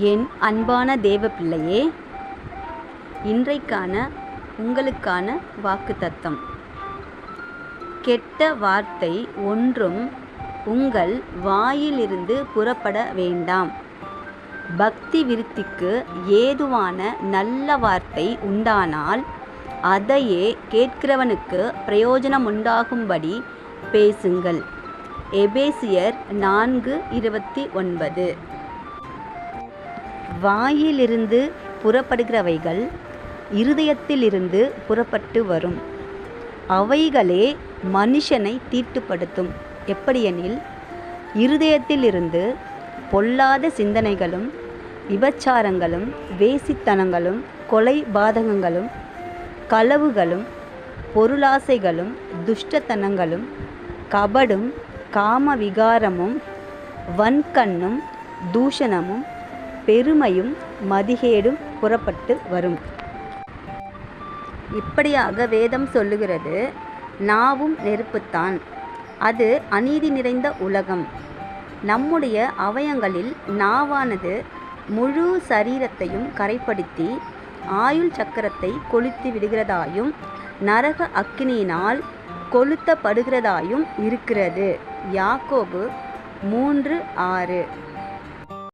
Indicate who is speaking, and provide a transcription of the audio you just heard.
Speaker 1: என் அன்பான தேவ பிள்ளையே, இன்றைக்கான உங்களுக்கான வாக்குத்தத்தம். கெட்ட வார்த்தை ஒன்றும் உங்கள் வாயிலிருந்து புறப்பட வேண்டாம். பக்தி விருத்திக்கு ஏதுவான நல்ல வார்த்தை உண்டானால் அதையே கேட்கிறவனுக்கு பிரயோஜனமுண்டாகும்படி பேசுங்கள். எபேசியர் 4:29. வாயிலிருந்து புறப்படுகிறவைகள் இருதயத்திலிருந்து புறப்பட்டு வரும். அவைகளே மனுஷனை தீட்டுப்படுத்தும். எப்படியெனில், இருதயத்திலிருந்து பொல்லாத சிந்தனைகளும், விபச்சாரங்களும், வேசித்தனங்களும், கொலை பாதகங்களும், களவுகளும், பொருளாசைகளும், துஷ்டத்தனங்களும், கபடும், காமவிகாரமும், வன்கண்ணும், தூஷணமும், பெருமையும், மதிகேடும் புறப்பட்டு வரும். இப்படியாக வேதம் சொல்லுகிறது. நாவும் நெருப்புத்தான், அது அநீதி நிறைந்த உலகம். நம்முடைய அவயங்களில் நாவானது முழு சரீரத்தையும் கரைப்படுத்தி ஆயுள் சக்கரத்தை கொளுத்தி விடுகிறதாயும் நரக அக்கினியினால் கொளுத்தப்படுகிறதாயும் இருக்கிறது. யாக்கோபு 3:6.